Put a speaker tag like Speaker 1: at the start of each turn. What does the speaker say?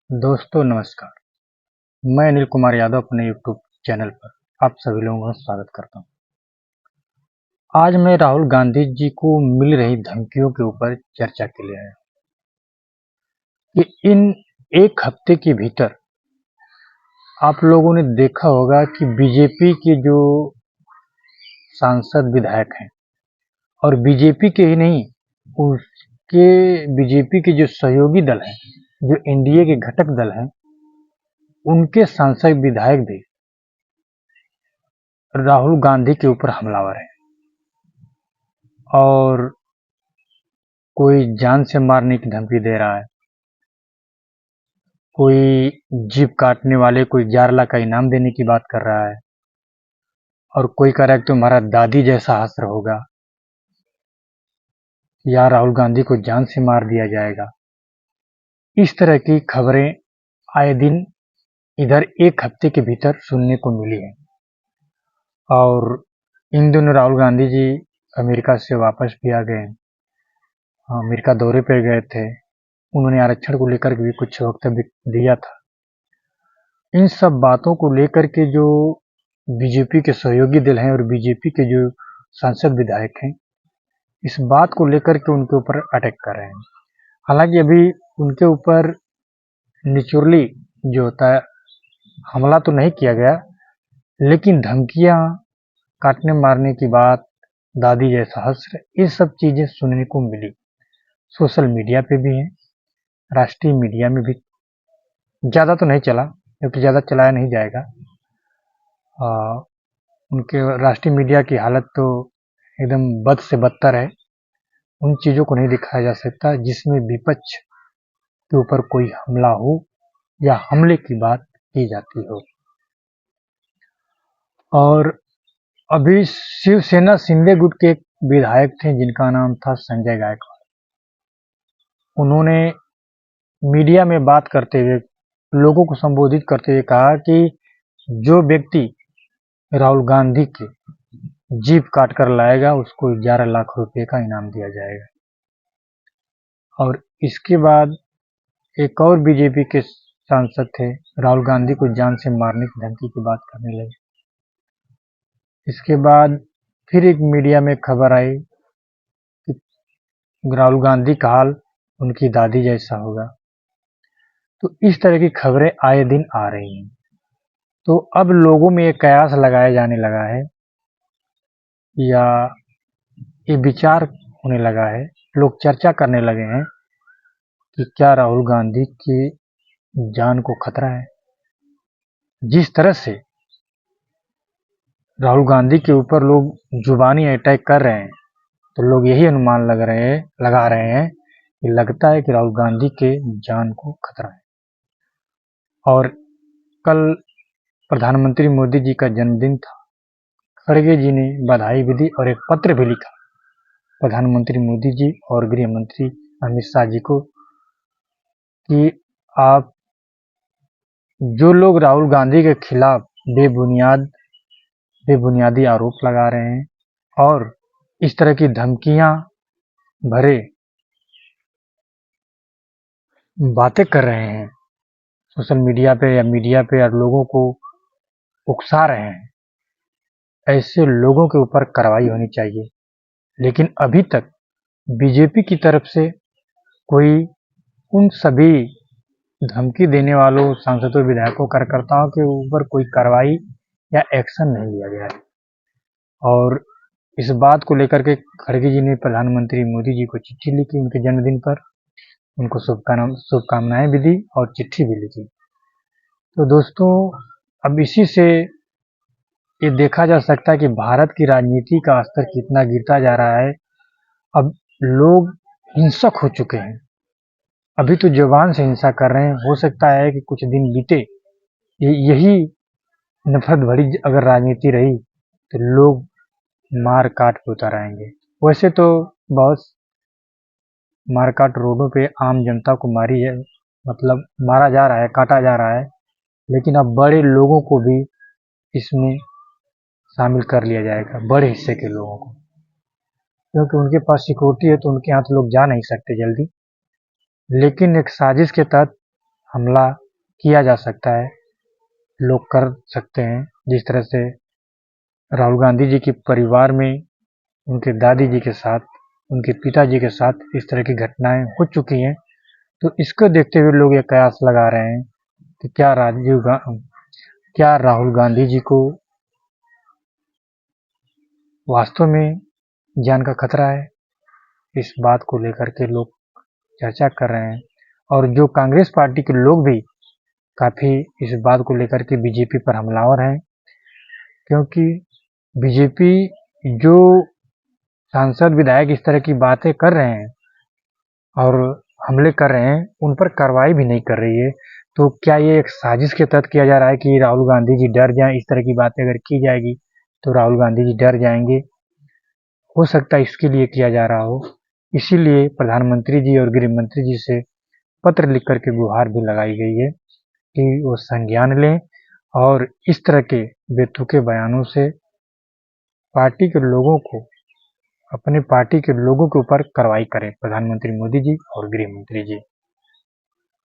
Speaker 1: दोस्तों नमस्कार। मैं अनिल कुमार यादव अपने यूट्यूब चैनल पर आप सभी लोगों का स्वागत करता हूं। आज मैं राहुल गांधी जी को मिल रही धमकियों के ऊपर चर्चा के लिए आया कि इन एक हफ्ते के भीतर आप लोगों ने देखा होगा कि बीजेपी के जो सांसद विधायक हैं और बीजेपी के ही नहीं, उसके बीजेपी के जो सहयोगी दल हैं, जो एनडीए के घटक दल हैं, उनके सांसद विधायक भी राहुल गांधी के ऊपर हमलावर है और कोई जान से मारने की धमकी दे रहा है, कोई जीप काटने वाले कोई 11 लाख का इनाम देने की बात कर रहा है और कोई कह रहा है कि तुम्हारा दादी जैसा हश्र होगा या राहुल गांधी को जान से मार दिया जाएगा। इस तरह की खबरें आए दिन इधर एक हफ्ते के भीतर सुनने को मिली है और इन दिनों राहुल गांधी जी अमेरिका से वापस भी आ गए हैं। अमेरिका दौरे पर गए थे। उन्होंने आरक्षण को लेकर भी कुछ वक्तव्य दिया था। इन सब बातों को लेकर के जो बीजेपी के सहयोगी दल हैं और बीजेपी के जो सांसद विधायक हैं, इस बात को लेकर के उनके ऊपर अटैक कर रहे हैं। हालांकि अभी उनके ऊपर निचुरली जो होता है हमला तो नहीं किया गया, लेकिन धमकियां, काटने मारने की बात, दादी जैसा हश्र, ये सब चीजें सुनने को मिली। सोशल मीडिया पे भी है, राष्ट्रीय मीडिया में भी ज़्यादा तो नहीं चला क्योंकि ज़्यादा चलाया नहीं जाएगा। उनके राष्ट्रीय मीडिया की हालत तो एकदम बद से बदतर है। उन चीज़ों को नहीं दिखाया जा सकता जिसमें विपक्ष के ऊपर कोई हमला हो या हमले की बात की जाती हो। और अभी शिवसेना शिंदे गुट के एक विधायक थे जिनका नाम था संजय गायकवाड़। उन्होंने मीडिया में बात करते हुए, लोगों को संबोधित करते हुए कहा कि जो व्यक्ति राहुल गांधी की जीप काट कर लाएगा उसको 11 लाख रुपए का इनाम दिया जाएगा। और इसके बाद एक और बीजेपी के सांसद थे, राहुल गांधी को जान से मारने की धमकी की बात करने लगे। इसके बाद फिर एक मीडिया में खबर आई कि राहुल गांधी का हाल उनकी दादी जैसा होगा। तो इस तरह की खबरें आए दिन आ रही हैं। तो अब लोगों में एक कयास लगाया जाने लगा है या ये विचार होने लगा है, लोग चर्चा करने लगे हैं कि क्या राहुल गांधी की जान को खतरा है। जिस तरह से राहुल गांधी के ऊपर लोग जुबानी अटैक कर रहे हैं, तो लोग यही अनुमान लगा रहे हैं कि लगता है कि राहुल गांधी के जान को खतरा है। और कल प्रधानमंत्री मोदी जी का जन्मदिन था। खड़गे जी ने बधाई भी दी और एक पत्र भी लिखा प्रधानमंत्री मोदी जी और गृह मंत्री अमित शाह जी को कि आप जो लोग राहुल गांधी के खिलाफ बेबुनियादी आरोप लगा रहे हैं और इस तरह की धमकियां भरे बातें कर रहे हैं सोशल मीडिया पे या मीडिया पे, या लोगों को उकसा रहे हैं, ऐसे लोगों के ऊपर कार्रवाई होनी चाहिए। लेकिन अभी तक बीजेपी की तरफ से कोई उन सभी धमकी देने वालों सांसदों, विधायकों, कार्यकर्ताओं के ऊपर कोई कार्रवाई या एक्शन नहीं लिया गया है। और इस बात को लेकर के खड़गे जी ने प्रधानमंत्री मोदी जी को चिट्ठी लिखी उनके जन्मदिन पर, उनको शुभकामनाएं भी दी और चिट्ठी भी लिखी। तो दोस्तों, अब इसी से ये देखा जा सकता है कि भारत की राजनीति का स्तर कितना गिरता जा रहा है। अब लोग हिंसक हो चुके हैं। अभी तो जुबान से हिंसा कर रहे हैं, हो सकता है कि कुछ दिन बीते, यही नफरत भरी अगर राजनीति रही तो लोग मार काट पे उतर आएंगे। वैसे तो बहुत मार काट रोडों पे आम जनता को मतलब मारा जा रहा है, काटा जा रहा है, लेकिन अब बड़े लोगों को भी इसमें शामिल कर लिया जाएगा, बड़े हिस्से के लोगों को, क्योंकि उनके पास सिक्योरिटी है तो उनके हाथ लोग जा नहीं सकते जल्दी। लेकिन एक साजिश के तहत हमला किया जा सकता है, लोग कर सकते हैं। जिस तरह से राहुल गांधी जी के परिवार में उनके दादी जी के साथ, उनके पिताजी के साथ इस तरह की घटनाएं हो चुकी हैं, तो इसको देखते हुए लोग ये कयास लगा रहे हैं कि क्या राहुल गांधी जी को वास्तव में जान का खतरा है। इस बात को लेकर के लोग चर्चा कर रहे हैं, और जो कांग्रेस पार्टी के लोग भी काफी इस बात को लेकर के बीजेपी पर हमलावर हैं, क्योंकि बीजेपी जो सांसद विधायक इस तरह की बातें कर रहे हैं और हमले कर रहे हैं, उन पर कार्रवाई भी नहीं कर रही है। तो क्या ये एक साजिश के तहत किया जा रहा है कि राहुल गांधी जी डर जाएं? इस तरह की बातें अगर की जाएगी तो राहुल गांधी जी डर जाएंगे, हो सकता है इसके लिए किया जा रहा हो। इसीलिए प्रधानमंत्री जी और गृह मंत्री जी से पत्र लिख करके गुहार भी लगाई गई है कि वो संज्ञान लें और इस तरह के बेतुके बयानों से पार्टी के लोगों को, अपने पार्टी के लोगों के ऊपर कार्रवाई करें प्रधानमंत्री मोदी जी और गृह मंत्री जी।